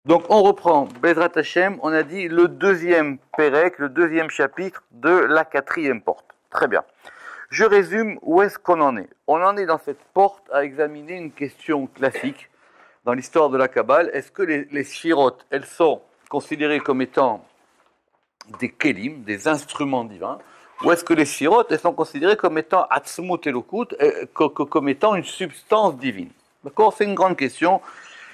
Donc on reprend, Bezrat Hashem, on a dit le deuxième Pérec, le deuxième chapitre de la quatrième porte. Très bien. Je résume où est-ce qu'on en est. On en est dans cette porte à examiner une question classique dans l'histoire de la Kabbale. Est-ce que les Shirot, elles sont considérées comme étant des Kelim, des instruments divins, ou est-ce que les Shirot, elles sont considérées comme étant Atzmut Elokut, comme étant une substance divine? D'accord? C'est une grande question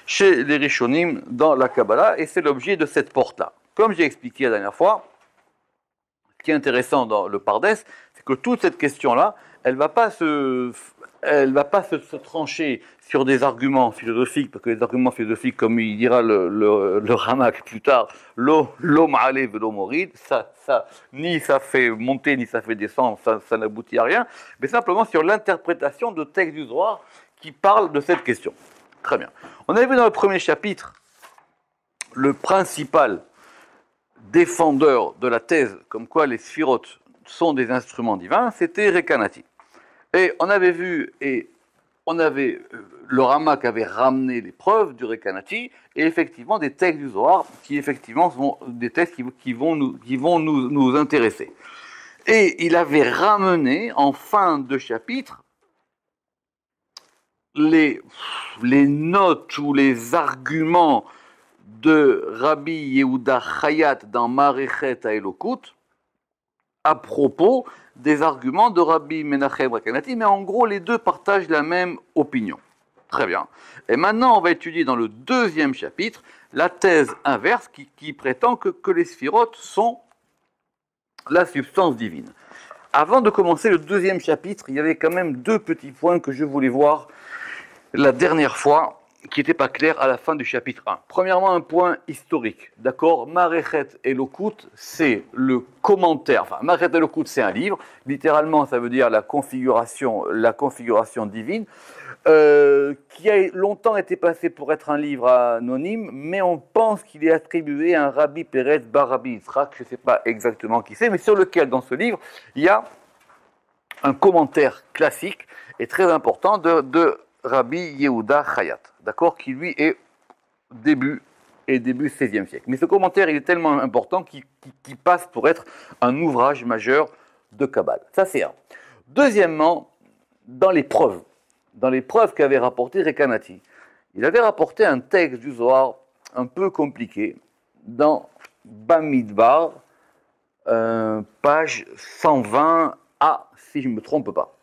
chez les Rishonim dans la Kabbalah, et c'est l'objet de cette porte-là. Comme j'ai expliqué la dernière fois, ce qui est intéressant dans le Pardes, c'est que toute cette question-là, elle ne va pas se trancher sur des arguments philosophiques, parce que les arguments philosophiques, comme il dira le Ramak plus tard, l'eau ma'ale velo morid, ni ça fait monter, ni ça fait descendre, ça n'aboutit à rien, mais simplement sur l'interprétation de textes du Zohar qui parlent de cette question. Très bien. On avait vu dans le premier chapitre le principal défendeur de la thèse comme quoi les Sphirot sont des instruments divins, c'était Rekanati. Et on avait vu, le Ramak avait ramené les preuves du Rekanati, et effectivement des textes du Zohar qui effectivement sont des textes qui vont nous intéresser. Et il avait ramené en fin de chapitre les notes ou les arguments de Rabbi Yehuda Chayat dans Marechet HaElokut à propos des arguments de Rabbi Menachem Rekanati, mais en gros les deux partagent la même opinion. Très bien. Et maintenant on va étudier dans le deuxième chapitre la thèse inverse qui prétend que les sphirotes sont la substance divine. Avant de commencer le deuxième chapitre, il y avait quand même deux petits points que je voulais voir la dernière fois, qui n'était pas clair à la fin du chapitre 1. Premièrement, un point historique, d'accord? Marechet Elokut, c'est le commentaire, enfin, Marechet Elokut, c'est un livre, littéralement, ça veut dire la configuration divine, qui a longtemps été passé pour être un livre anonyme, mais on pense qu'il est attribué à un Rabbi Pérez bar Rabbi Yitzhak, je ne sais pas exactement qui c'est, mais sur lequel, dans ce livre, il y a un commentaire classique et très important de Rabbi Yehuda Chayat, d'accord, qui lui est début 16e siècle. Mais ce commentaire, il est tellement important qu'il passe pour être un ouvrage majeur de Kabbale. Ça, c'est un. Deuxièmement, dans les preuves qu'avait rapporté Rekanati, il avait rapporté un texte du Zohar un peu compliqué dans Bamidbar, page 120a, si je ne me trompe pas.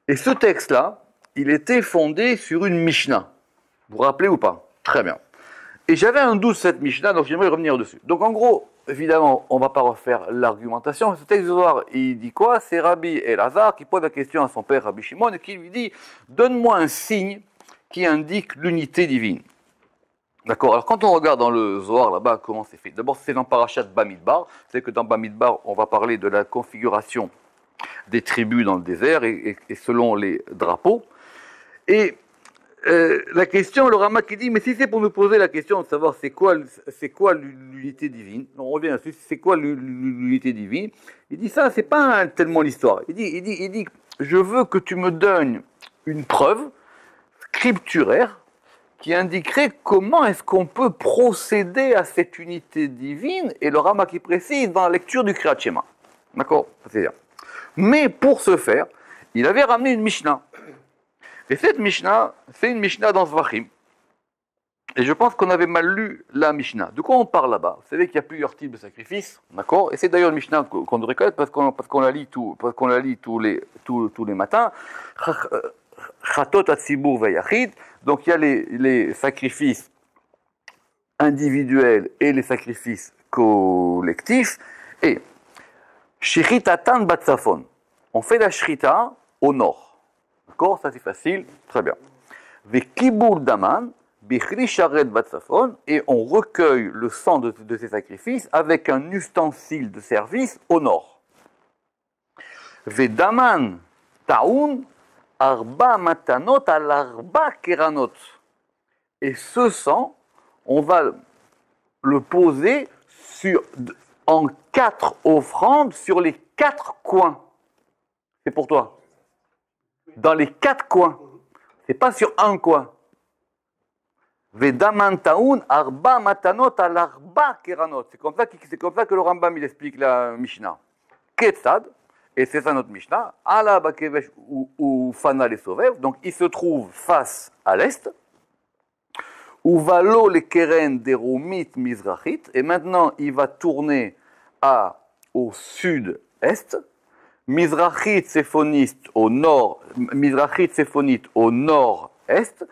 Et ce texte-là, il était fondé sur une Mishnah. Vous vous rappelez ou pas? Très bien. Et j'avais un doute sur cette Mishnah, donc j'aimerais revenir dessus. Donc en gros, évidemment, on ne va pas refaire l'argumentation. Ce texte du Zohar, il dit quoi? C'est Rabbi Elazar qui pose la question à son père Rabbi Shimon et qui lui dit « Donne-moi un signe qui indique l'unité divine. » D'accord. Alors quand on regarde dans le Zohar là-bas, comment c'est fait? D'abord, c'est dans Parashat Bamidbar. C'est que dans Bamidbar, on va parler de la configuration des tribus dans le désert et selon les drapeaux. Et la question, le Ramak qui dit, mais si c'est pour nous poser la question de savoir c'est quoi l'unité divine, on revient là-dessus, c'est quoi l'unité divine, il dit ça, c'est pas tellement l'histoire. Il dit, je veux que tu me donnes une preuve scripturaire qui indiquerait comment est-ce qu'on peut procéder à cette unité divine, et le Ramak qui précise dans la lecture du Kriyat Shema. D'accord? C'est-à-dire. Mais pour ce faire, il avait ramené une Mishnah. Et cette Mishnah, c'est une Mishnah dans Zvachim. Et je pense qu'on avait mal lu la Mishnah. De quoi on parle là-bas? Vous savez qu'il y a plusieurs types de sacrifices, d'accord? Et c'est d'ailleurs une Mishnah qu'on devrait connaître parce qu'on la lit tous les matins. Chatot atzibur vayachid. Donc il y a les sacrifices individuels et les sacrifices collectifs. Et Shritatan batsafon. On fait la shrita au nord. D'accord, ça c'est facile, très bien. Vekibur daman, bichri sharet batsafon, et on recueille le sang de ces sacrifices avec un ustensile de service au nord. Vedaman taoun, arba matanot al arba keranot. Et ce sang, on va le poser en 4 offrandes sur les 4 coins. C'est pour toi. Dans les 4 coins. C'est pas sur un coin. Vedaman taun arba matanot al arba keranot. C'est comme ça que le Rambam il explique la Mishnah. Ketzad, et c'est ça notre Mishnah, ala bakevesh ou fana les sovev, donc il se trouve face à l'est, ou valo les keren deromit mizrachit, et maintenant il va tourner au sud-est, mizrachit séphonite au nord, mizrachit séphonite au nord-est,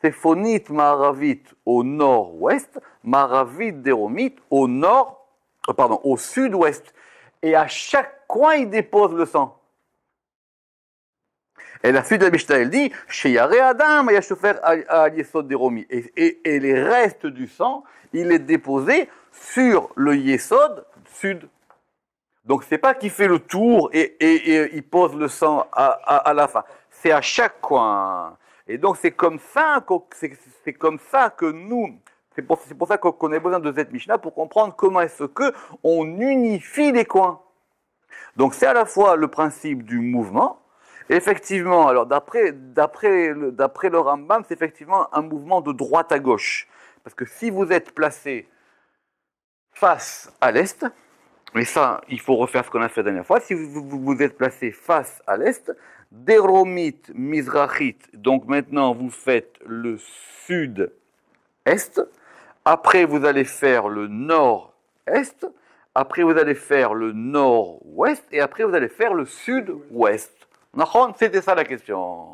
séphonite maravite au nord-ouest, maravite deromit au au sud-ouest. Et à chaque coin, il dépose le sang. Et la suite de la Mishnah, elle dit, Sheyare Adam, Yashofer al Yesod Deromi. Et les restes du sang, il est déposé sur le Yesod sud. Donc, c'est pas qu'il fait le tour et il pose le sang à la fin. C'est à chaque coin. Et donc, c'est comme ça que nous, c'est pour ça qu'on a besoin de cette Mishnah pour comprendre comment est-ce qu'on unifie les coins. Donc, c'est à la fois le principe du mouvement. Effectivement, alors d'après le Rambam, c'est effectivement un mouvement de droite à gauche. Parce que si vous êtes placé face à l'est, mais ça, il faut refaire ce qu'on a fait la dernière fois, si vous êtes placé face à l'est, Deromit, Mizrachit, donc maintenant vous faites le sud-est, après vous allez faire le nord-est, après vous allez faire le nord-ouest, et après vous allez faire le sud-ouest. C'était ça la question.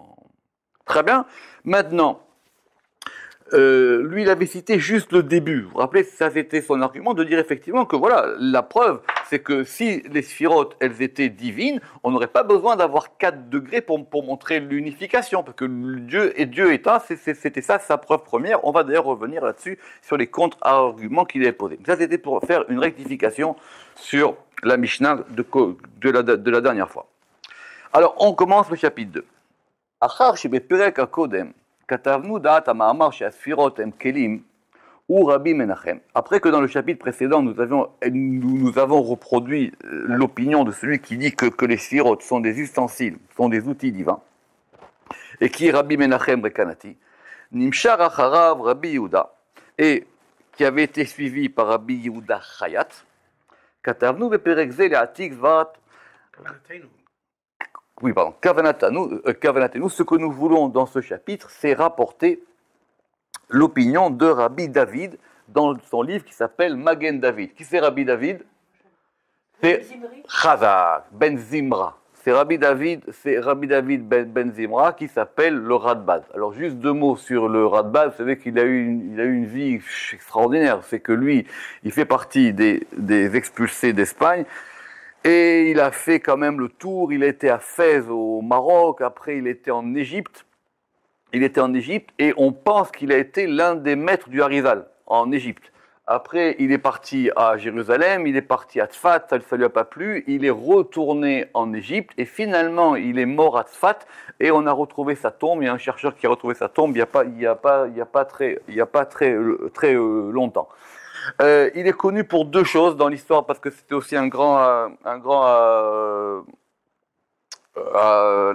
Très bien. Maintenant, lui, il avait cité juste le début. Vous vous rappelez, ça c'était son argument de dire effectivement que voilà, la preuve, c'est que si les sphirotes, elles étaient divines, on n'aurait pas besoin d'avoir 4 degrés pour montrer l'unification, parce que Dieu étant, c'était ça sa preuve première. On va d'ailleurs revenir là-dessus sur les contre-arguments qu'il avait posés. Ça c'était pour faire une rectification sur la Mishnah de la dernière fois. Alors, on commence le chapitre 2. Achar shebepirek hakodem katavnu da'at ha'ma'amar she'asfirot hem kelim ou Rabbi Menachem. Après que dans le chapitre précédent, nous avons reproduit l'opinion de celui qui dit que les sphirotes sont des ustensiles, sont des outils divins, et qui est Rabbi Menachem Rekanati, Nimshar acharav Rabbi Yehuda, et qui avait été suivi par Rabbi Yehuda Chayat, katavnu beperek ze le'atik zvat. Oui, pardon. Kavanatenu, ce que nous voulons dans ce chapitre, c'est rapporter l'opinion de Rabbi David dans son livre qui s'appelle Magen David. Qui c'est Rabbi David? C'est Chazak, Ben Zimra. C'est Rabbi David Ben Zimra qui s'appelle le Radbaz. Alors juste 2 mots sur le Radbaz. Vous savez qu'il a eu une vie extraordinaire. C'est que lui, il fait partie des expulsés d'Espagne. Et il a fait quand même le tour, il était à Fès au Maroc, après il était en Égypte. Et on pense qu'il a été l'un des maîtres du Harizal en Égypte. Après, il est parti à Jérusalem, il est parti à Tzfat, ça ne lui a pas plu, il est retourné en Égypte et finalement il est mort à Tzfat et on a retrouvé sa tombe. Il y a un chercheur qui a retrouvé sa tombe il y a pas très longtemps. Il est connu pour 2 choses dans l'histoire parce que c'était aussi un grand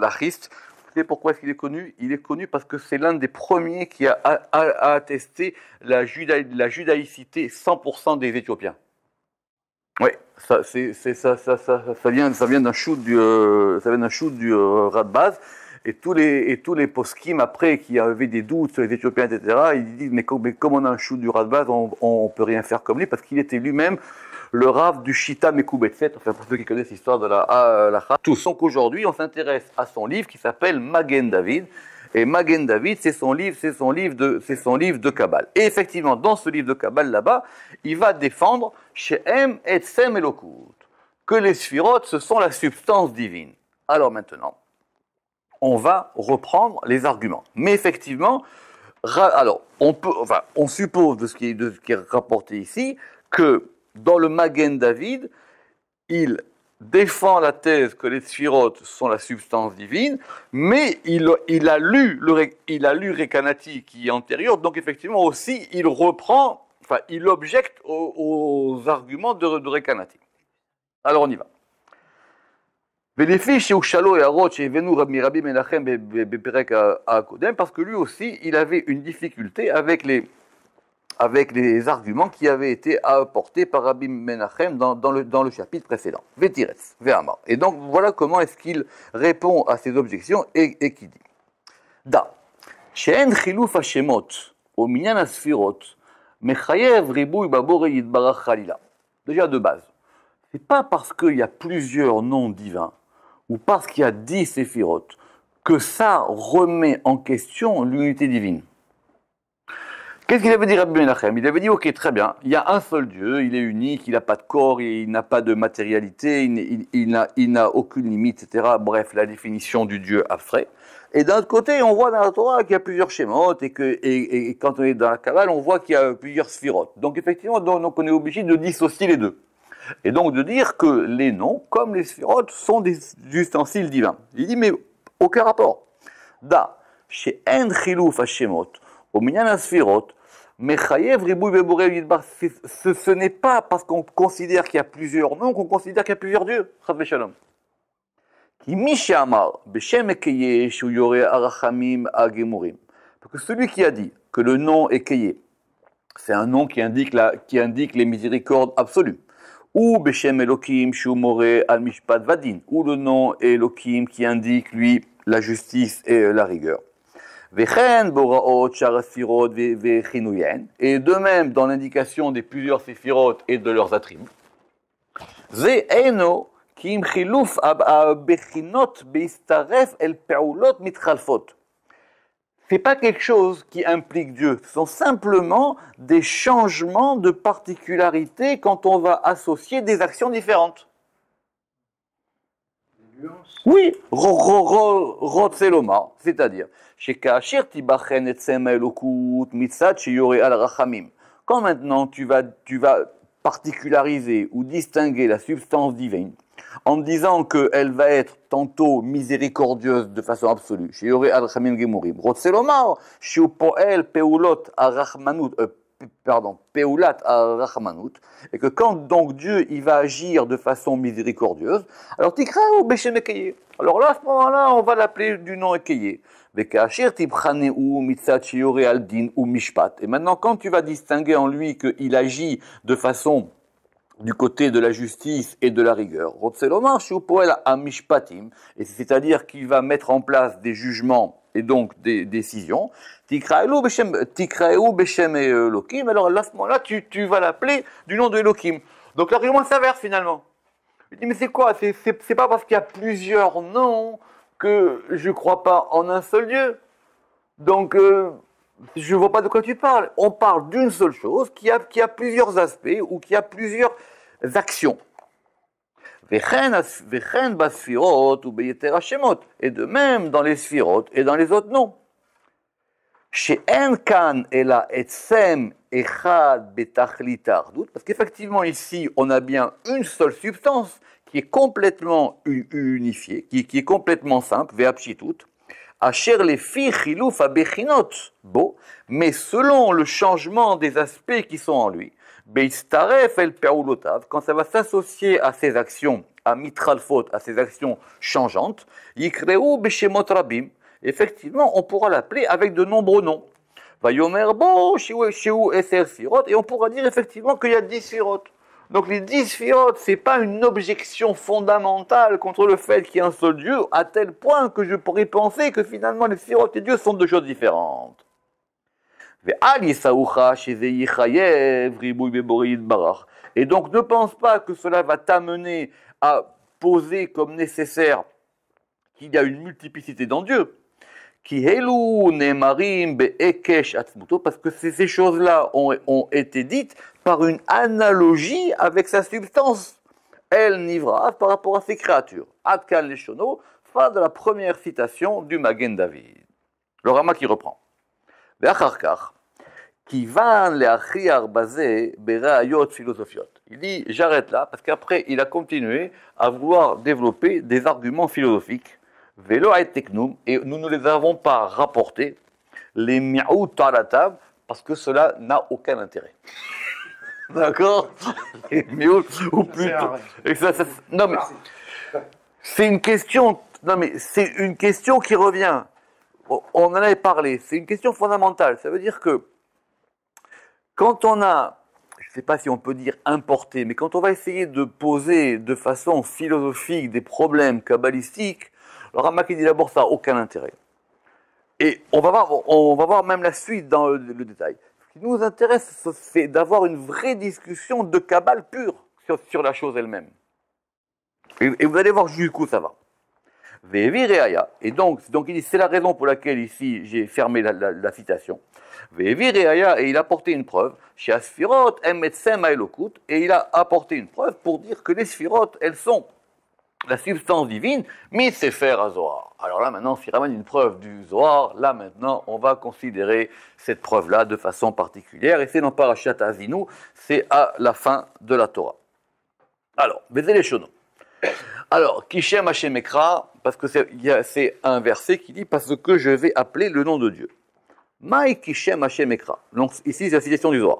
lachiste. Vous savez pourquoi est-ce qu'il est connu? Il est connu parce que c'est l'un des premiers qui a attesté la judaïcité 100% des Éthiopiens. Oui, ça vient d'un shoot du Radbaz. Et tous les poskim après qui avaient des doutes sur les Éthiopiens, etc., ils disent mais comme on a un shoot du Radbaz, on peut rien faire comme lui parce qu'il était lui-même le Rav du Shita Mekubetset, enfin pour ceux qui connaissent l'histoire de la halakha. Donc aujourd'hui, on s'intéresse à son livre qui s'appelle Magen David. Et Magen David, c'est son livre de Kabbale. Et effectivement, dans ce livre de Kabbale là-bas, il va défendre Shehem et Tsem Elokut, que les sphirotes, ce sont la substance divine. Alors maintenant, on va reprendre les arguments. Mais effectivement, alors on suppose de ce qui est rapporté ici que dans le Magen David, il défend la thèse que les sphirotes sont la substance divine, mais il a lu Rekanati qui est antérieur, donc effectivement aussi il objecte aux arguments de Rekanati. Alors on y va. Parce que lui aussi, il avait une difficulté avec les avec les arguments qui avaient été apportés par Rabbi Menachem dans le chapitre précédent. Vétires, Véhamar. Et donc, voilà comment est-ce qu'il répond à ces objections et qui dit Da, she'en chilouf hashemot, au minyan asfirot, mechayev ribouy baborei yitbarach chalila. Déjà de base, c'est pas parce qu'il y a plusieurs noms divins, ou parce qu'il y a 10 séphirot, que ça remet en question l'unité divine. Qu'est-ce qu'il avait dit Rabbi Menachem? Il avait dit, ok, très bien, il y a un seul Dieu, il est unique, il n'a pas de corps, il n'a pas de matérialité, il n'a aucune limite, etc. Bref, la définition du Dieu abstrait. Et d'un autre côté, on voit dans la Torah qu'il y a plusieurs schémotes, et quand on est dans la Kabbale, on voit qu'il y a plusieurs sphirotes. Donc effectivement, donc on est obligé de dissocier les deux. Et donc de dire que les noms, comme les sphirotes, sont des ustensiles divins. Il dit, mais aucun rapport. Da, chez En Chilouf Hashemot, au Minyan Asfirot, Mechayev Ribouy Beborei Yidbar, ce n'est pas parce qu'on considère qu'il y a plusieurs noms qu'on considère qu'il y a plusieurs dieux. Chas Shalom. Qui Mishamar, Beshem Ekeye, Shu Yore Arachamim Agemurim. Parce que celui qui a dit que le nom Ekeye, c'est un nom qui indique les miséricordes absolues. Ou Beshem Elokim, Shu More Al Mishpat Vadin. Ou le nom Elokim qui indique, lui, la justice et la rigueur. Et de même dans l'indication des plusieurs séphirotes et de leurs attributs. C'est pas quelque chose qui implique Dieu, ce sont simplement des changements de particularité quand on va associer des actions différentes. Oui, Rotzeloma, c'est-à-dire, quand maintenant tu vas particulariser ou distinguer la substance divine en disant qu'elle va être tantôt miséricordieuse de façon absolue, Peulat Arachmanut, et que quand donc Dieu il va agir de façon miséricordieuse, alors Tikraou Beshem Ekeye. Alors là, à ce moment-là, on va l'appeler du nom Ekeye. Et maintenant, quand tu vas distinguer en lui qu'il agit de façon du côté de la justice et de la rigueur, et c'est-à-dire qu'il va mettre en place des jugements et donc des décisions, Tikraou Beshem Elokim, alors à ce moment-là, tu vas l'appeler du nom de Elokim. Donc l'argument s'inverse finalement. Il dit, mais c'est quoi? C'est pas parce qu'il y a plusieurs noms que je ne crois pas en un seul Dieu. Donc, je ne vois pas de quoi tu parles. On parle d'une seule chose qui a plusieurs aspects ou qui a plusieurs actions. Et de même dans les sphirotes et dans les autres noms. Parce qu'effectivement ici, on a bien une seule substance qui est complètement unifiée, qui est complètement simple, mais selon le changement des aspects qui sont en lui, quand ça va s'associer à ses actions, à mitralfot, à ses actions changeantes, effectivement, on pourra l'appeler avec de nombreux noms. Et on pourra dire effectivement qu'il y a 10 sphirotes. Donc les 10 sphirotes, ce n'est pas une objection fondamentale contre le fait qu'il y ait un seul Dieu, à tel point que je pourrais penser que finalement les sphirotes et Dieu sont deux choses différentes. Et donc ne pense pas que cela va t'amener à poser comme nécessaire qu'il y a une multiplicité dans Dieu. Parce que ces choses-là ont été dites par une analogie avec sa substance. Elle nivra par rapport à ses créatures. Adkan Leshono, fin de la première citation du Magen David. Le Rama qui reprend. Il dit, j'arrête là, parce qu'après, il a continué à vouloir développer des arguments philosophiques. Vélo et technum, et nous ne les avons pas rapportés, les miaout à la table, parce que cela n'a aucun intérêt. D'accord? Les miaout, ou plutôt. Non, mais c'est une question. Non, mais c'est une question qui revient. On en avait parlé. C'est une question fondamentale. Ça veut dire que Quand on a, je ne sais pas si on peut dire importé, mais quand on va essayer de poser de façon philosophique des problèmes kabbalistiques, le Ramak dit d'abord ça n'a aucun intérêt. Et on va voir même la suite dans le détail. Ce qui nous intéresse, c'est d'avoir une vraie discussion de Kabbale pure sur la chose elle-même. Et vous allez voir jusqu'où ça va. Et donc il dit, c'est la raison pour laquelle ici j'ai fermé la citation. Et il a apporté une preuve, chez Asphirot, et il a apporté une preuve pour dire que les Sphirot, elles sont la substance divine, mais c'est faire à Zohar. Alors là, maintenant, s'il ramène une preuve du Zohar, là, maintenant, on va considérer cette preuve-là de façon particulière, et c'est dans Parashat Azinu, c'est à la fin de la Torah. Alors, Bézé les Shono. Alors, Kishem Hashem Ekra, parce que c'est un verset qui dit, parce que je vais appeler le nom de Dieu. Maï Kishem Hashem Ekra. Donc, ici, c'est la citation du Zohar.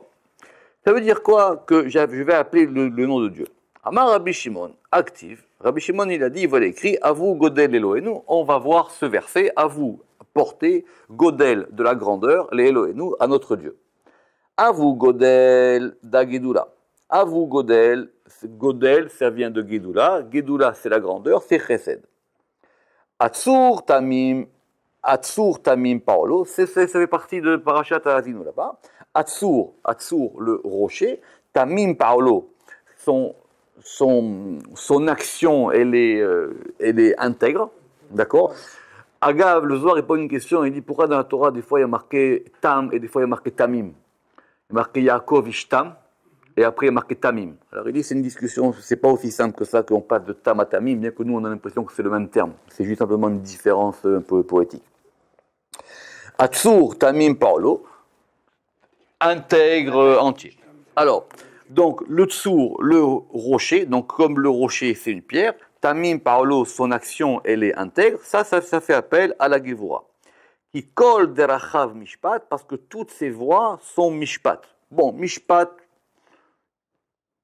Ça veut dire quoi que je vais appeler le nom de Dieu? Amar Rabbi Shimon, active. Rabbi Shimon, il a dit, il va l'écrire, à vous, Godel Elohenu, on va voir ce verset, à vous, porter Godel de la grandeur, les Elohenu, à notre Dieu. À vous, Godel d'Agedula. À vous, Godel, ça vient de Gedula. Gedula, c'est la grandeur, c'est Chesed. Atsur Tamim Paolo, ça fait partie de Parashat Azinu là-bas. Atsur, le rocher. Tamim Paolo, son action, elle est intègre, d'accord? Agav, le Zohar répond à une question, il dit pourquoi dans la Torah, des fois il y a marqué Tam et des fois il y a marqué Tamim. Il y a marqué Yaakov Ishtam et après il y a marqué Tamim. Alors il dit c'est une discussion, c'est pas aussi simple que ça qu'on passe de Tam à Tamim, bien que nous on a l'impression que c'est le même terme. C'est juste simplement une différence un peu poétique. Atsur, Tamim, Paolo, intègre, entier. Alors, donc, le tsur, le rocher, donc comme le rocher c'est une pierre, Tamim Paolo, son action, elle est intègre, ça fait appel à la Gevura. Qui colle derachav mishpat, parce que toutes ces voies sont mishpat. Bon, mishpat,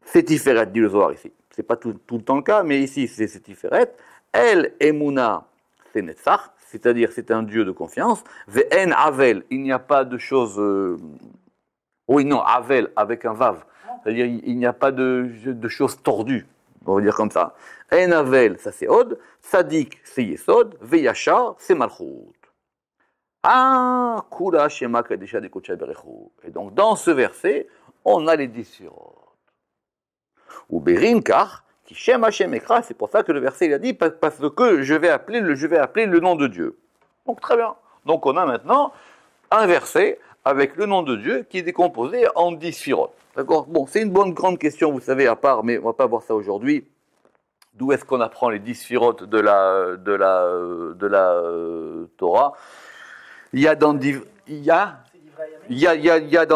c'est tiferet, dit le Zohar ici. C'est pas tout le temps le cas, mais ici c'est tiferet. El emuna, c'est netzach, c'est-à-dire c'est un Dieu de confiance. Ve'en avel, il n'y a pas de chose... oui, non, avel, avec un vav. C'est-à-dire, il n'y a pas de choses tordues, on va dire comme ça. En avel, ça c'est od. Sadik, c'est yesod. Veyachar, c'est malchut. Ah, kula shema kadesha de kocha berechu. Et donc, dans ce verset, on a les 10 sphirot. Ou berinkar, qui shem Hashem ekra, c'est pour ça que le verset il a dit, parce que je vais appeler le nom de Dieu. Donc, très bien. Donc, on a maintenant un verset avec le nom de Dieu qui est décomposé en 10 sphirotes. D'accord? Bon, c'est une bonne grande question, vous savez, à part, mais on ne va pas voir ça aujourd'hui. D'où est-ce qu'on apprend les 10 sphirotes de la Torah? Il y a dans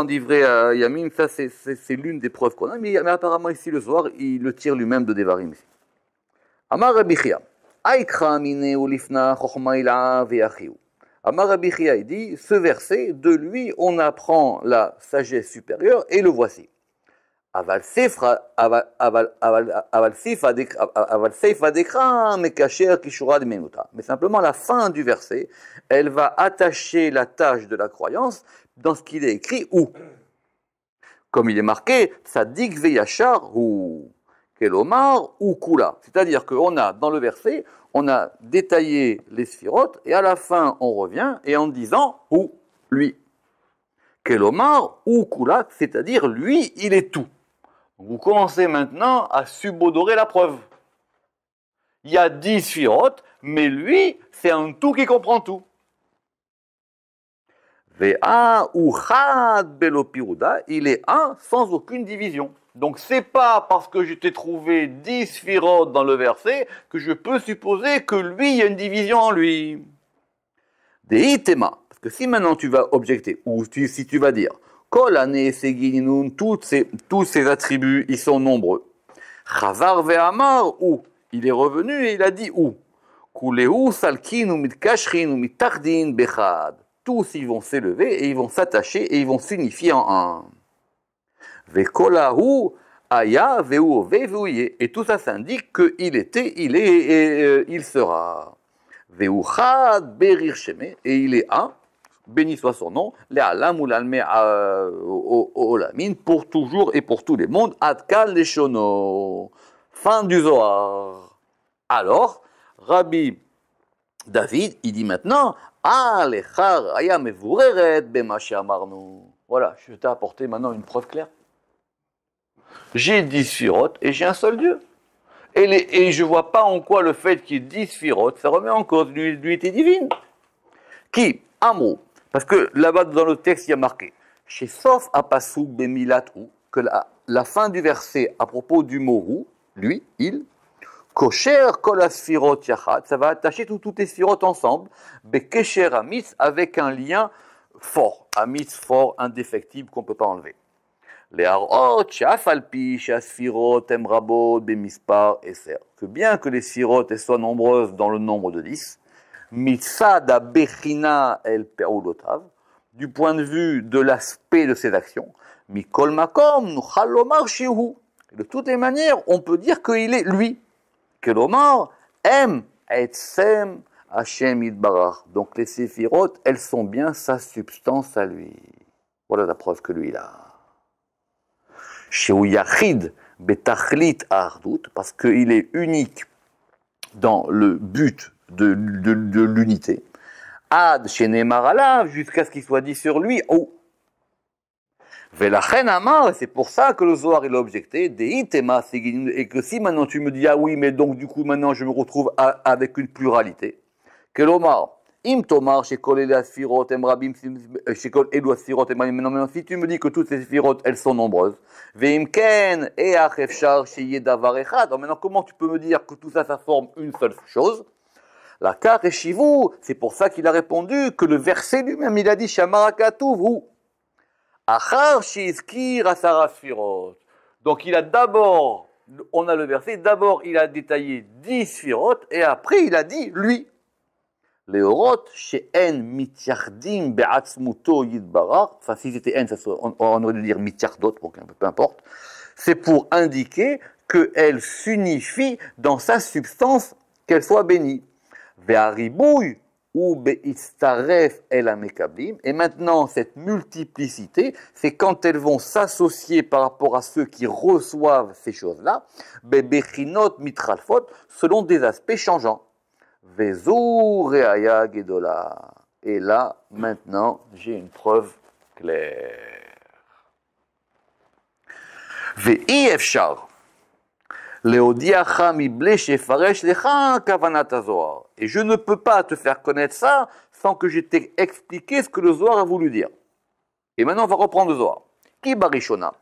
Divrei Yamim, ça c'est l'une des preuves qu'on a, mais apparemment ici le Zohar, il le tire lui-même de Devarim ici. Amar Rabbi Chia, Aikra mine ulifna chochma ila ve'achiu. Amar Rabbi Chia, il dit, ce verset, de lui, on apprend la sagesse supérieure, et le voici. Aval seifa dekra mekacher kishura de menuta. Mais simplement, la fin du verset, elle va attacher la tâche de la croyance dans ce qu'il est écrit où. Comme il est marqué, Tzadik veyachar ou kelomar ou kula. C'est-à-dire qu'on a, dans le verset, on a détaillé les sphirotes, et à la fin, on revient, et en disant, ou, lui. Kelomar, ou kula, c'est-à-dire, lui, il est tout. Vous commencez maintenant à subodorer la preuve. Il y a 10 sphirotes, mais lui, c'est un tout qui comprend tout. Ve'a ou chad belopiruda, il est un sans aucune division. Donc c'est pas parce que je t'ai trouvé 10 sphirotes dans le verset que je peux supposer que lui, il y a une division en lui. Deitema, parce que si maintenant tu vas objecter, ou si tu vas dire, Kol ane seginun, tous ces attributs, ils sont nombreux. Chavar ve'amar, ou, il est revenu et il a dit où. Kuleu salkin ou mitkashrin ou mitardin bechad. Tous ils vont s'élever et ils vont s'attacher et ils vont s'unifier en un. Vekolahu aya veu veuye. Et tout ça s'indique qu'il était, il est et il sera. Veuchad berir sheme. Et il est un. béni soit son nom, Le'alam ou l'alme olamin, pour toujours et pour tous les mondes, Adkal Leshono. Fin du Zohar. Alors, Rabbi David, il dit maintenant, voilà, je t'ai apporté maintenant une preuve claire. J'ai 10 sphirotes et j'ai un seul Dieu. Et je ne vois pas en quoi le fait qu'il y ait 10 sphirotes, ça remet en cause l'unité divine. Qui, un mot, parce que là-bas dans le texte, il y a marqué, chez Sof Apasuk Bemilat Hu, que la fin du verset à propos du mot Hu, lui, il, Kosher kol asfirot yachad, ça va attacher toutes les sphirotes ensemble, bekesher amitz, avec un lien fort, amitz fort, indéfectible, qu'on ne peut pas enlever. Les harot, shaf alpi, shasfirot, emrabot, bemispar, eser. Que bien que les sphirotes soient nombreuses dans le nombre de 10, mitzada bechina el pe'ulotav, du point de vue de l'aspect de ses actions, mikol makom, nuchal lomar shehu. De toutes les manières, on peut dire qu'il est lui. Kelomar, em, etzem, Hashem Yitbarach. Donc les séphirotes, elles sont bien sa substance à lui. Voilà la preuve que lui il a. Sheu Yachid betachlit ardut, parce qu'il est unique dans le but de l'unité. Ad shenemar alav, jusqu'à ce qu'il soit dit sur lui, oh. Velachen amar, c'est pour ça que le Zohar il a objecté, deitema segin, et que si maintenant tu me dis ah oui, mais donc du coup maintenant je me retrouve avec une pluralité. Kelomar, im tomar shekol elu asfirot emrabim shekol elu asfirot emrabim. Maintenant si tu me dis que toutes ces sphirotes elles sont nombreuses, veim ken each efshar sheyeh davar echad. Maintenant comment tu peux me dire que tout ça ça forme une seule chose? La kar eshivu, c'est pour ça qu'il a répondu que le verset lui-même il a dit shamar katuv hu. Donc il a d'abord, on a le verset, d'abord il a détaillé 10 sphirotes et après il a dit lui. Leorot she'en mityardim be'atzmuto yidbarach. Enfin si c'était en, on aurait dû dire mityardot, bon, peu importe. C'est pour indiquer qu'elle s'unifie dans sa substance, qu'elle soit bénie. Ve'aribouy ou be'istaref el amekablim. Et maintenant, cette multiplicité, c'est quand elles vont s'associer par rapport à ceux qui reçoivent ces choses-là, be'bechinot mitralfot, selon des aspects changeants. Vezu reaya gedola. Et là, maintenant, j'ai une preuve claire. Ve'i efshar. Et je ne peux pas te faire connaître ça sans que je t'ai expliqué ce que le Zohar a voulu dire. Et maintenant, on va reprendre le Zohar. Ki barishona,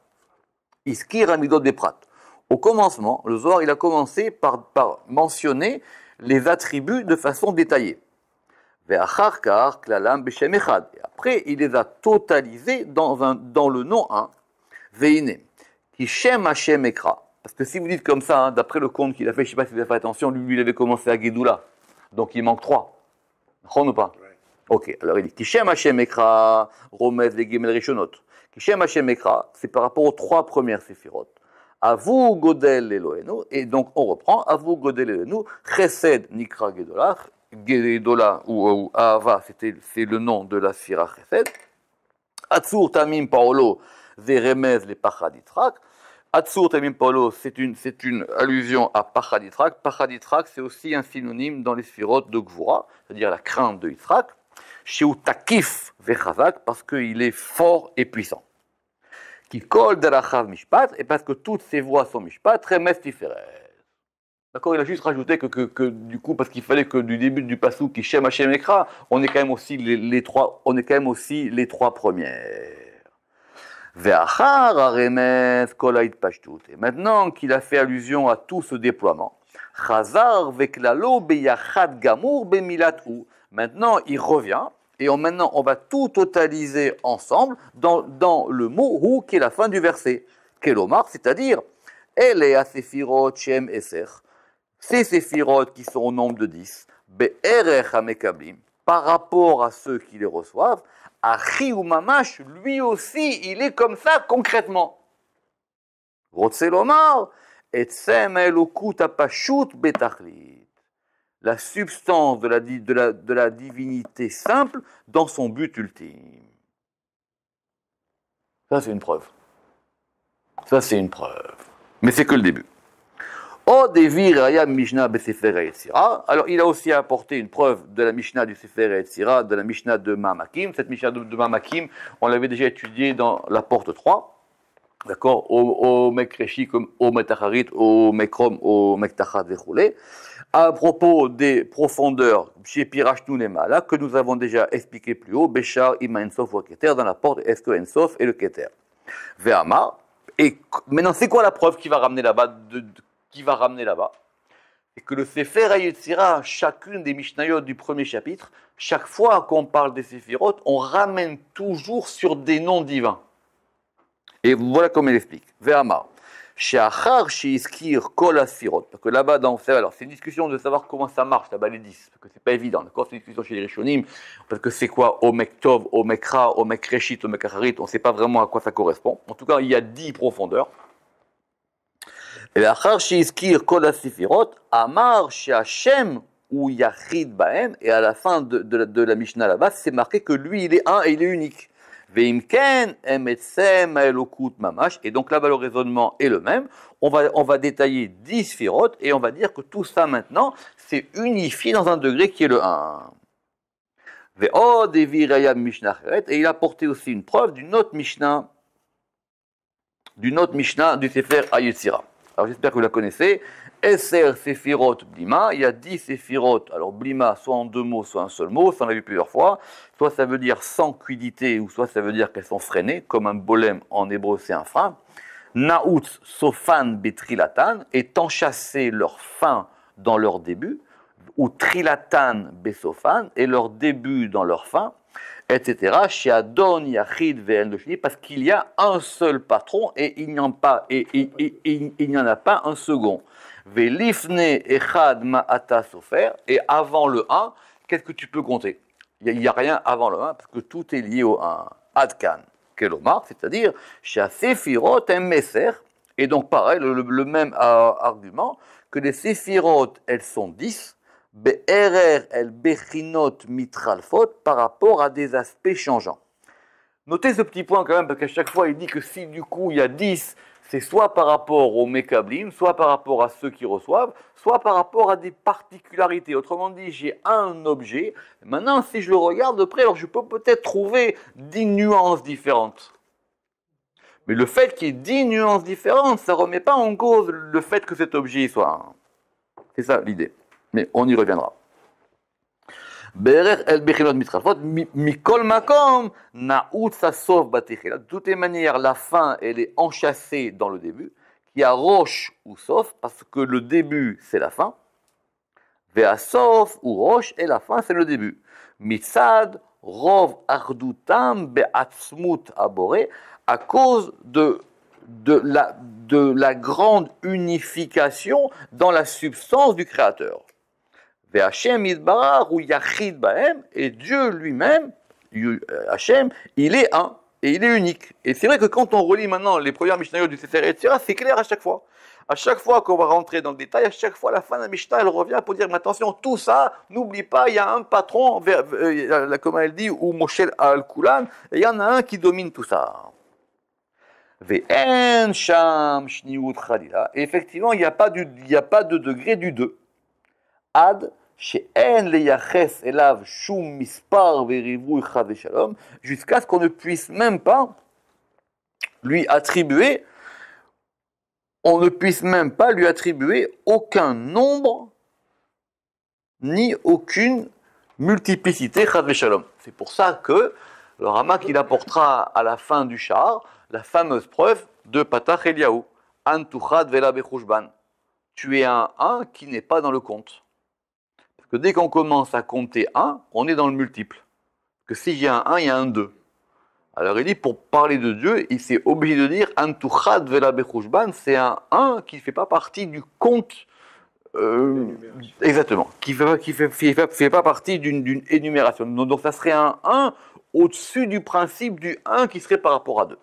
iskir amidot beprat. Au commencement, le Zohar il a commencé par mentionner les attributs de façon détaillée. Ve'achar kar klalam b'shem echad. Et après, il les a totalisés dans le nom 1. Ve'ine, ki shem Hashem ekra. Parce que si vous dites comme ça, hein, d'après le compte qu'il a fait, je ne sais pas si vous avez fait attention, lui il avait commencé à Gedoula. Donc il manque 3. Ron ou pas? Ouais. Ok, alors il dit Kishem Hashem Ekra, Romez, les Gimel Rishonot. Kishem Hashem Ekra, c'est par rapport aux 3 premières séphirotes. Avu Godel Elohenu, et donc on reprend Avu Godel Elohenu, Chesed Nikra Gedola, Gedola ou Ahava, c'est le nom de la Sphira Chesed. Atzur Tamim Paolo, Zeremez les Pachaditrak. Atzur Tamim Paolo, c'est une allusion à Pachaditrak. Pachaditrak, c'est aussi un synonyme dans les sphirotes de Gvura, c'est-à-dire la crainte de Yitzhak. Sheu Takif Vechazak, parce qu'il est fort et puissant. Qui kol derachav mishpat, et parce que toutes ses voies sont mishpat, remes tiferet. D'accord, il a juste rajouté que du coup, parce qu'il fallait que du début du passouk, qui Shem Hashem Ekra, on est quand même aussi les 3 premières. Ve'achar haremes kol ha'itpashtut. Et maintenant qu'il a fait allusion à tout ce déploiement, chazar veklalo beyachad gamur bemilat hu. Maintenant, il revient, et maintenant, on va tout totaliser ensemble dans le mot hu, qui est la fin du verset. Kelomar, c'est-à-dire, ele ha-sefirot shem eser. Ces séphirotes qui sont au nombre de 10, be'erech ha-mekablim, par rapport à ceux qui les reçoivent, Achi ou Mamash, lui aussi, il est comme ça concrètement. Rotselomar, etzem elokut apashut betachlit. la substance de la divinité simple dans son but ultime. Ça, c'est une preuve. Ça, c'est une preuve. Mais c'est que le début. Alors, il a aussi apporté une preuve de la Mishnah du Sefer Yetzira, de la Mishnah de Mamakim. Cette Mishnah de Mamakim, on l'avait déjà étudiée dans la porte 3. D'accord, au Mekreshi comme au Metacharit, au Mekrom, au Mektachat Vechoulé, à propos des profondeurs chez Pirashnu Lemala, que nous avons déjà expliqué plus haut, Béchar, Ima Ensof ou Keter, dans la porte, est-ce que Ensof et le Keter. Ve'amar, et maintenant c'est quoi la preuve qui va ramener là-bas, c'est que le Sefer Yetzira, chacune des Mishnayot du premier chapitre, chaque fois qu'on parle des Séphirot, on ramène toujours sur des noms divins. Et voilà comme il explique. Ve'amar. She'achar she'izkir kol asfirot. Parce que là-bas, alors c'est une discussion de savoir comment ça marche, là-bas les 10. Parce que c'est pas évident, d'accord? C'est une discussion chez les Rishonim. Parce que c'est quoi? Au Mektov, au Mekra, au Mekreshit, au Mekacharit. On ne sait pas vraiment à quoi ça correspond. En tout cas, il y a 10 profondeurs. Et achar she'izkir kol asfirot. Amar she'Hashem ou Yachid Bahem. Et à la fin de la Mishnah là-bas, c'est marqué que lui, il est un et il est unique. Et donc là-bas le raisonnement est le même. On va détailler 10 sphirotes et on va dire que tout ça maintenant c'est unifié dans un degré qui est le 1. Et il a apporté aussi une preuve d'une autre Mishnah du Sefer Yetzira. Alors j'espère que vous la connaissez. Esser Sefirot Blima, il y a 10 Sefirot, alors Blima soit en 2 mots, soit un seul mot, ça on l'a vu plusieurs fois, soit ça veut dire sans quiddité, ou soit ça veut dire qu'elles sont freinées, comme un bolem en hébreu c'est un frein. Naout Sofan Betrilatan, est enchâssé leur fin dans leur début, ou Trilatan Besofan, et leur début dans leur fin, etc. Chez Adon Yachid Ve'el Doshni, parce qu'il y a un seul patron et il n'y en a pas un second. Ve'lifne echad ma'ata sofer, et avant le 1, qu'est-ce que tu peux compter? Il n'y a rien avant le 1, parce que tout est lié au 1. Adkan, kelomar, c'est-à-dire, chez Sefirot Messer, et donc pareil, le même argument, que les Sefirot, elles sont 10, Be'erer el bechinot mitralfot, par rapport à des aspects changeants. Notez ce petit point quand même, parce qu'à chaque fois, il dit que si du coup il y a 10, c'est soit par rapport aux Mekablim, soit par rapport à ceux qui reçoivent, soit par rapport à des particularités. Autrement dit, j'ai un objet. Maintenant, si je le regarde de près, alors je peux peut-être trouver 10 nuances différentes. Mais le fait qu'il y ait 10 nuances différentes, ça ne remet pas en cause le fait que cet objet soit un. C'est ça l'idée. Mais on y reviendra. Mikol makom naout sasov batechela. De toutes les manières, la fin, elle est enchâssée dans le début. Qui a roche ou sauf, parce que le début, c'est la fin. Ve'asof ou roche, et la fin, c'est le début. Mitzad rov ardutam be'atzmut aboré, à cause de la grande unification dans la substance du Créateur. Ve'Hashem yitbarach ou yachid bahem, et Dieu lui-même, Hachem, il est un, et il est unique. Et c'est vrai que quand on relit maintenant les premières Mishnayot du Sefer Yetzira, c'est clair à chaque fois. À chaque fois qu'on va rentrer dans le détail, à chaque fois la fin de la Mishnah, elle revient pour dire, mais attention, tout ça, n'oublie pas, il y a un patron, comme elle dit, ou Moshel al-Kulan, et il y en a un qui domine tout ça. Ve'en sham shniut chadila. Et effectivement, il n'y a pas de degré du 2. Ad she'en leyaches elav shum mispar ve'rivui chad ve'shalom, jusqu'à ce qu'on ne puisse même pas lui attribuer, aucun nombre ni aucune multiplicité chad ve'shalom. C'est pour ça que le Ramak il apportera à la fin du char la fameuse preuve de Patach Eliyahu, Antuchad vela bechushban. Tu es un 1 qui n'est pas dans le compte. Parce que dès qu'on commence à compter 1, on est dans le multiple. Parce que s'il y a un 1, il y a un 2. Alors il dit, pour parler de Dieu, il s'est obligé de dire Antuchad vela bechushban, c'est un 1 qui ne fait pas partie du compte. Exactement. Qui fait pas partie d'une énumération. Donc ça serait un 1 au-dessus du principe du 1 qui serait par rapport à 2.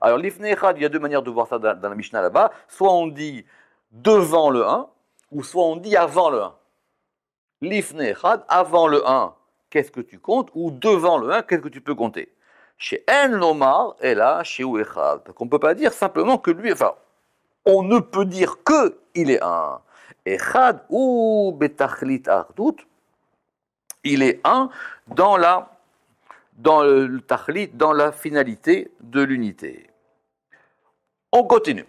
Alors, l'ifne echad, il y a deux manières de voir ça dans la Mishnah là-bas. Soit on dit devant le 1, ou soit on dit avant le 1. L'ifne echad, avant le 1, qu'est-ce que tu comptes? Ou devant le 1, qu'est-ce que tu peux compter? Chez En Lomar, et là, chez ou echad. Donc on ne peut pas dire simplement que lui, enfin, on ne peut dire que il est un. Echad ou betachlit ardut, il est un dans le tachlit, dans la finalité de l'unité. On continue.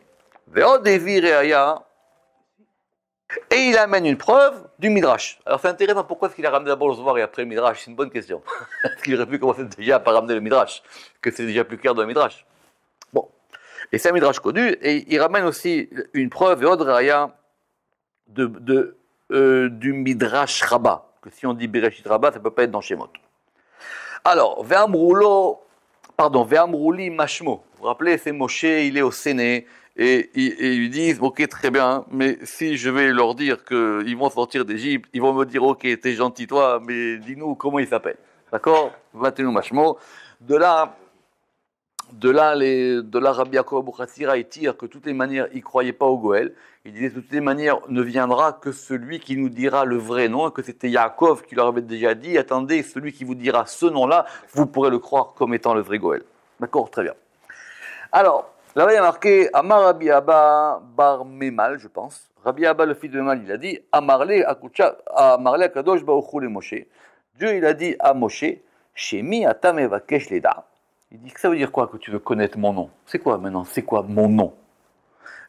Ve'od evi reaya. Et il amène une preuve du Midrash. Alors c'est intéressant, pourquoi est-ce qu'il a ramené d'abord le Zohar et après le Midrash? C'est une bonne question. Est-ce qu'il aurait pu commencer déjà par ramener le Midrash, que c'est déjà plus clair dans le Midrash? Bon. Et c'est un Midrash connu, et il ramène aussi une preuve, Ve'od reaya, du Midrash Rabbah. Que si on dit Bereshit Rabbah, ça ne peut pas être dans Shemot. Alors, Ve'amrouli Mashmo. Vous vous rappelez, c'est Moshe, il est au Séné, et ils lui disent, ok, très bien, mais si je vais leur dire qu'ils vont sortir d'Égypte, ils vont me dire, ok, t'es gentil toi, mais dis-nous comment il s'appelle. D'accord? 21 Mashmo. De là, Rabbi Yaakov Abuchatzira, il tire que de toutes les manières, il ne croyait pas au Goël. Il disait de toutes les manières, ne viendra que celui qui nous dira le vrai nom, et que c'était Yaakov qui leur avait déjà dit, attendez, celui qui vous dira ce nom-là, vous pourrez le croire comme étant le vrai Goël. D'accord, très bien. Alors, là-bas il y a marqué, Amar Rabbi Abba bar Memal, je pense. Rabbi Abba, le fils de Memal, il a dit, Amarle Akadosh Baruch Hu le Moshe. Dieu, il a dit à Moshe, Shemi ata mevakesh leda. Il dit que ça veut dire quoi que tu veux connaître mon nom? C'est quoi maintenant? C'est quoi mon nom?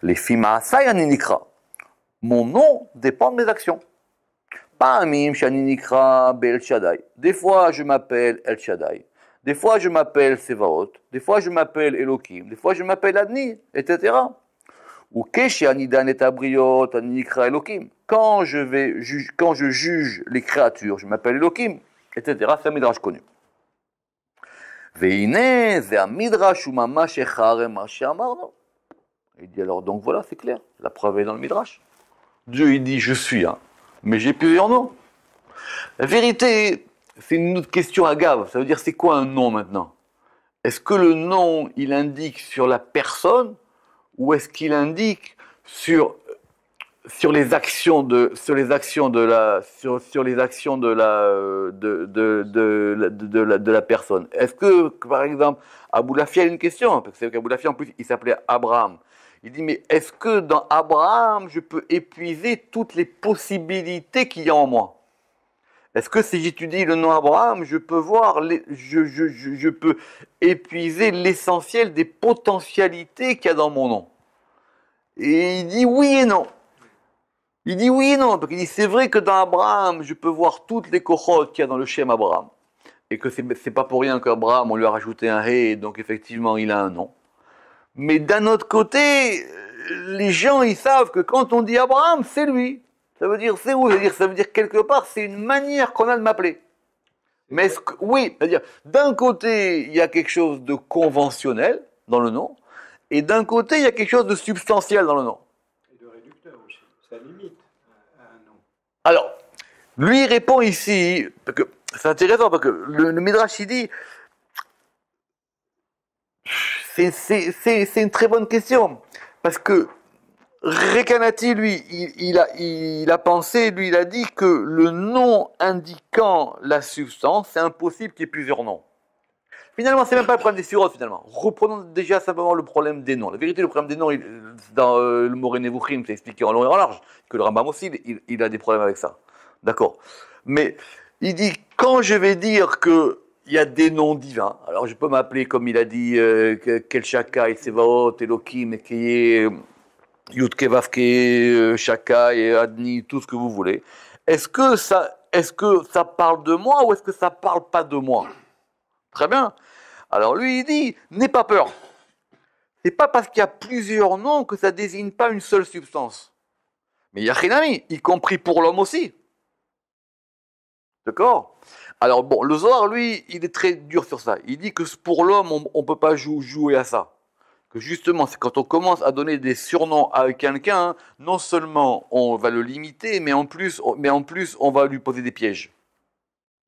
Les fima sayaninikra. Mon nom dépend de mes actions. Pa'amim shaninikra be'el Shaddai. Des fois je m'appelle El Shaddai. Des fois je m'appelle Sevaot. Des fois je m'appelle Elohim. Des fois je m'appelle Adni, etc. Ou keshi anidan et abriot aninikra Elohim. Quand je juge les créatures, je m'appelle Elohim, etc. C'est un midrash connu. Veine, c'est un midrash ou mamash echare maché amarno. Il dit alors, donc voilà, c'est clair, la preuve est dans le midrash. Dieu, il dit, je suis, hein, mais j'ai plusieurs noms. La vérité, c'est une autre question à Gav. Ça veut dire, c'est quoi un nom maintenant? Est-ce que le nom, il indique sur la personne, ou est-ce qu'il indique sur les actions de la personne? Est-ce que, par exemple, Abou Lafia a une question, parce que c'est qu'Abou Lafia, en plus, il s'appelait Abraham. Il dit, mais est-ce que dans Abraham, je peux épuiser toutes les possibilités qu'il y a en moi? Est-ce que si j'étudie le nom Abraham, je peux voir, je peux épuiser l'essentiel des potentialités qu'il y a dans mon nom? Et il dit oui et non. Il dit oui et non, parce qu'il dit c'est vrai que dans Abraham, je peux voir toutes les kochot qu'il y a dans le Shem Abraham. Et que c'est pas pour rien qu'Abraham, on lui a rajouté un hé, donc effectivement il a un nom. Mais d'un autre côté, les gens ils savent que quand on dit Abraham, c'est lui. Ça veut dire c'est où? Ça veut dire quelque part, c'est une manière qu'on a de m'appeler. Mais oui, c'est-à-dire d'un côté, il y a quelque chose de conventionnel dans le nom, et d'un côté, il y a quelque chose de substantiel dans le nom. Et de réducteur aussi, ça limite à un nom. Alors, lui répond ici, parce que c'est intéressant, parce que le Midrash il dit, c'est une très bonne question, parce que Rekanati, lui, il a pensé, lui, il a dit que le nom indiquant la substance, c'est impossible qu'il y ait plusieurs noms. Finalement, c'est même pas le problème des surotes, finalement. Reprenons déjà simplement le problème des noms. La vérité, le problème des noms, dans le Moreh Nevuchim, c'est expliqué en long et en large, que le Rambam aussi, il a des problèmes avec ça. D'accord. Mais il dit, quand je vais dire qu'il y a des noms divins, alors je peux m'appeler, comme il a dit, Kel Shakai, Sevaot, Elohim, Ekeye, Yudke Vavke, Shakai, Adni, tout ce que vous voulez. Est-ce que ça parle de moi ou est-ce que ça parle pas de moi? Très bien. Alors lui, il dit, n'aie pas peur. C'est pas parce qu'il y a plusieurs noms que ça désigne pas une seule substance. Mais il y a Chinami, y compris pour l'homme aussi. D'accord? Alors bon, le Zohar, lui, il est très dur sur ça. Il dit que pour l'homme, on ne peut pas jouer à ça. Que justement, c'est quand on commence à donner des surnoms à quelqu'un, non seulement on va le limiter, mais en plus, on va lui poser des pièges.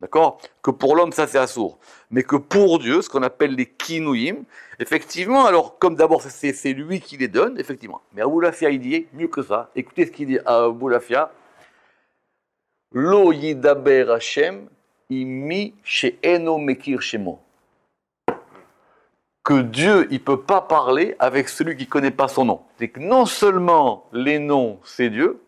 D'accord? Que pour l'homme, ça c'est assourd. Mais que pour Dieu, ce qu'on appelle les kinouïm, effectivement, alors comme d'abord c'est lui qui les donne, effectivement. Mais Abou Lafia, il dit mieux que ça. Écoutez ce qu'il dit à Abou Lafia. Lo yidaber Hashem imi she'eno mekir shemo. Que Dieu, il ne peut pas parler avec celui qui ne connaît pas son nom. C'est que non seulement les noms, c'est Dieu,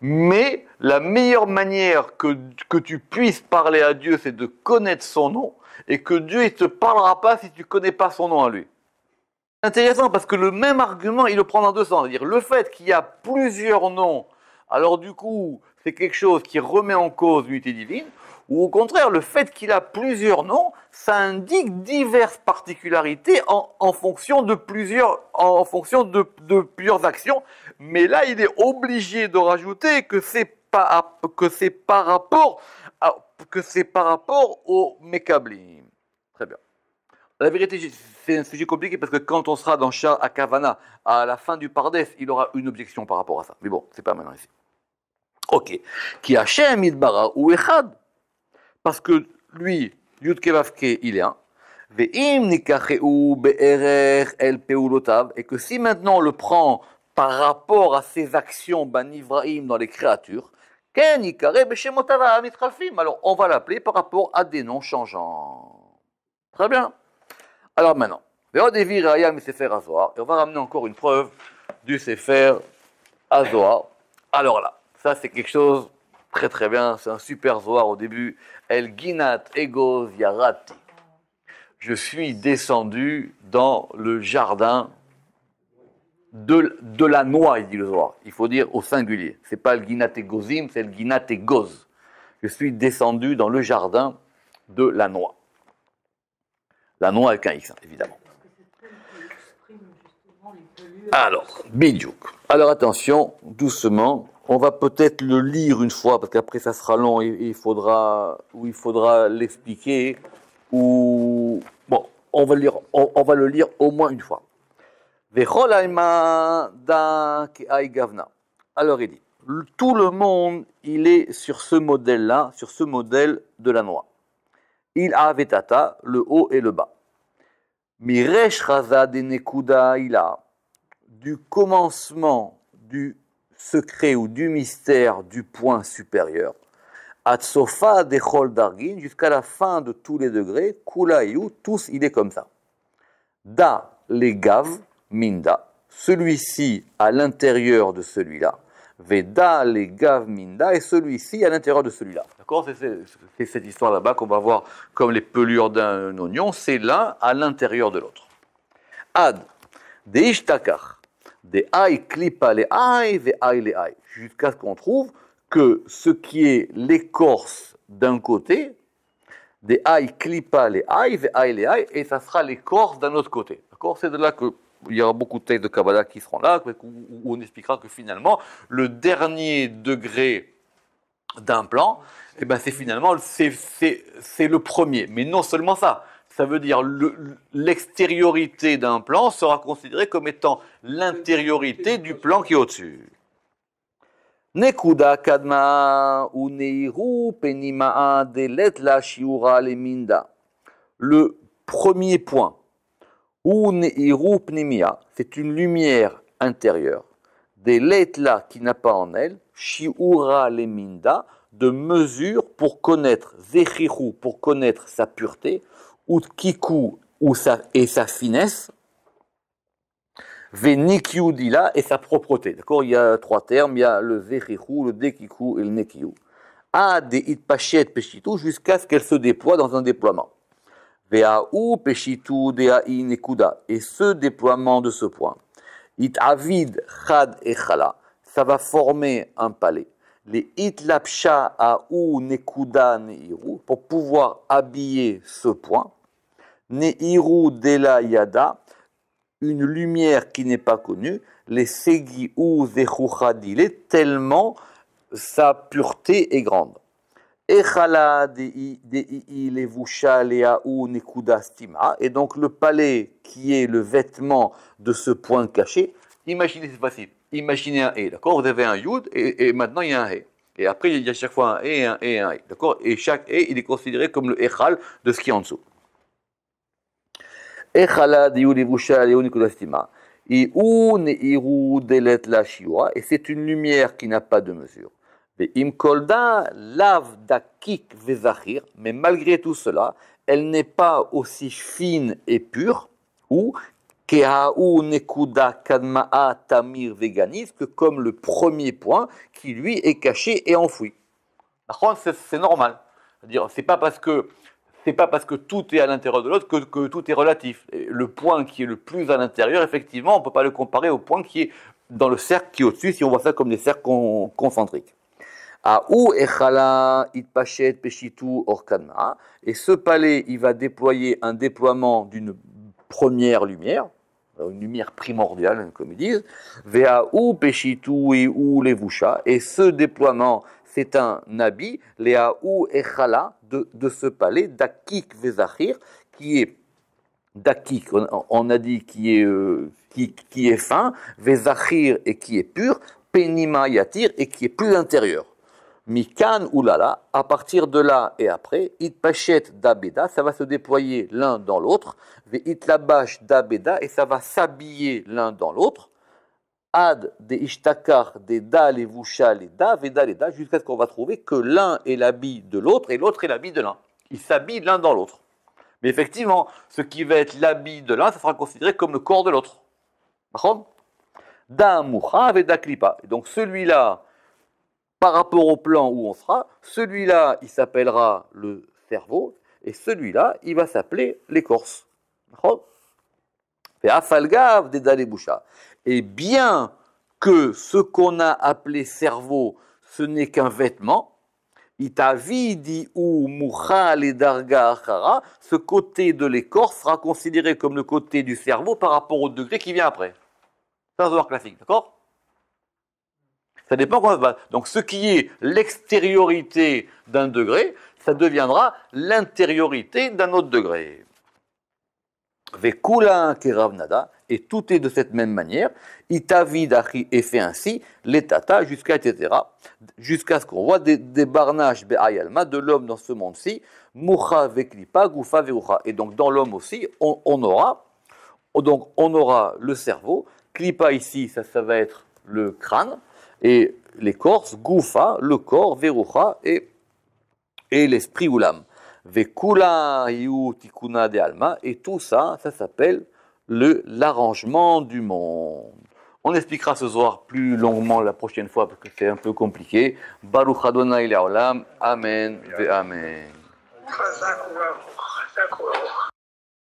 mais la meilleure manière que tu puisses parler à Dieu, c'est de connaître son nom, et que Dieu ne te parlera pas si tu ne connais pas son nom à lui. C'est intéressant parce que le même argument, il le prend dans deux sens. C'est-à-dire le fait qu'il y a plusieurs noms, alors du coup, c'est quelque chose qui remet en cause l'unité divine, ou au contraire, le fait qu'il a plusieurs noms, ça indique diverses particularités en fonction de plusieurs actions. Mais là, il est obligé de rajouter que c'est par rapport au Mekablim. Très bien. La vérité, c'est un sujet compliqué parce que quand on sera dans Shah à Kavana, à la fin du Pardes, il aura une objection par rapport à ça. Mais bon, c'est pas maintenant ici. Ok. Ki Hashem Idbara ou Echad. Parce que lui, Yud Kevavke, il est un. Ve'im nikacheu be'erech el peulotav. Et que si maintenant on le prend par rapport à ses actions, banivraim, dans les créatures, ken ikare be'shemotav ha'mitchalfim. Alors on va l'appeler par rapport à des noms changeants. Très bien. Alors maintenant, Ve'odevi raya mi sefer Hazohar. Et on va ramener encore une preuve du sefer Hazohar. Alors là, ça c'est quelque chose très très bien, c'est un super Zohar au début. El Ginat Egoz Yarati. Je suis descendu dans le jardin de la noix, il dit le Zohar. Il faut dire au singulier. C'est pas le Ginat Egozim, c'est le Ginat Egoz. Je suis descendu dans le jardin de la noix. La noix avec un X, évidemment. Alors, Bidjouk. Alors attention, doucement. On va peut-être le lire une fois, parce qu'après ça sera long et il faudra l'expliquer. Ou bon, on va le lire au moins une fois. Alors il dit, tout le monde, il est sur ce modèle-là, sur ce modèle de la noix. Il a vetata, le haut et le bas. Miresh raza de nekuda il a du commencement du secret ou du mystère du point supérieur, Atsofa de Chol Dargin, jusqu'à la fin de tous les degrés, Kulaïou, tous il est comme ça. Da les gav, minda, celui-ci à l'intérieur de celui-là. Veda les gav minda, et celui-ci à l'intérieur de celui-là. D'accord? C'est cette histoire là-bas qu'on va voir comme les pelures d'un oignon, c'est l'un à l'intérieur de l'autre. Ad, de ishtakar. Des aïe klipa les aïe, des aïe les aïe, jusqu'à ce qu'on trouve que ce qui est l'écorce d'un côté, des aïe klipa les aïe, des aïe les aïe, et ça sera l'écorce d'un autre côté. D'accord? C'est de là qu'il y aura beaucoup de textes de Kabbalah qui seront là, où on expliquera que finalement, le dernier degré d'un plan, eh ben c'est finalement c'est le premier. Mais non seulement ça. Ça veut dire l'extériorité d'un plan sera considérée comme étant l'intériorité du plan qui est au-dessus. Nekuda kadma ou neiru penimaa delet la shiura le minda. Le premier point, ou neiru pnimia, c'est une lumière intérieure. Delet la qui n'a pas en elle, shiura le minda, de mesure pour connaître zechiru, pour connaître sa pureté, ou kiku et sa finesse, venikyu dila et sa propreté. D'accord? Il y a trois termes, il y a le vechichu, le dekiku et le nekyu. A de itpachet peshitu jusqu'à ce qu'elle se déploie dans un déploiement. Ve'au peshitu dea nekuda et ce déploiement de ce point. It avid chad echala, ça va former un palais. Les itlapsha au nekuda neiru pour pouvoir habiller ce point. Neiru de la yada, une lumière qui n'est pas connue, les segi ou zechuchadile, tellement sa pureté est grande. Echala dei levusha lea ou nekuda stima, et donc le palais qui est le vêtement de ce point caché, imaginez, c'est facile, imaginez un he, d'accord? Vous avez un yud et maintenant il y a un he. Et après, il y a chaque fois un et, un et, un et. D'accord? Et chaque et, il est considéré comme le echal de ce qui est en dessous. Echala diou levusha leu nikodastima. Et c'est une lumière qui n'a pas de mesure. Mais malgré tout cela, elle n'est pas aussi fine et pure, ou que comme le premier point qui lui est caché et enfoui. C'est normal. C'est-à-dire, c'est pas parce que tout est à l'intérieur de l'autre que tout est relatif. Et le point qui est le plus à l'intérieur, effectivement, on ne peut pas le comparer au point qui est dans le cercle qui est au-dessus, si on voit ça comme des cercles concentriques. Et ce palais, il va déployer un déploiement d'une première lumière, une lumière primordiale, comme ils disent, et ce déploiement, c'est un habit, de ce palais, dakik vezachir, qui est dakik, on a dit qui est fin, vezachir et qui est pur, penima yatir et qui est plus intérieur. Mikan oulala, à partir de là et après, itpachet dabeda, ça va se déployer l'un dans l'autre, ve itlabash dabeda, et ça va s'habiller l'un dans l'autre, ad de ishtakar de da levusha leda, veda leda, jusqu'à ce qu'on va trouver que l'un est l'habit de l'autre et l'autre est l'habit de l'un. Ils s'habillent l'un dans l'autre. Mais effectivement, ce qui va être l'habit de l'un, ça sera considéré comme le corps de l'autre. Da moucha veda klipa. Et donc celui-là, par rapport au plan où on sera, celui-là, il s'appellera le cerveau, et celui-là, il va s'appeler l'écorce. Et bien que ce qu'on a appelé cerveau, ce n'est qu'un vêtement, ce côté de l'écorce sera considéré comme le côté du cerveau par rapport au degré qui vient après. C'est un savoir classique, d'accord? Ça dépend comment ça se passe. Donc ce qui est l'extériorité d'un degré, ça deviendra l'intériorité d'un autre degré. Vekula keravnada, et tout est de cette même manière. Itavidachi est fait ainsi, l'étata jusqu'à etc. Jusqu'à ce qu'on voit des barnages be'ayalma de l'homme dans ce monde-ci, mucha veklipa gufa verucha. Et donc dans l'homme aussi, on aura le cerveau. Klipa ici, ça va être le crâne. Et l'écorce, goufa, le corps, verucha, et l'esprit ou l'âme. Vekula yu tikuna de alma, et tout ça, ça s'appelle l'arrangement du monde. On expliquera ce soir plus longuement la prochaine fois parce que c'est un peu compliqué. Baruch Adonai le'olam, amen ve amen.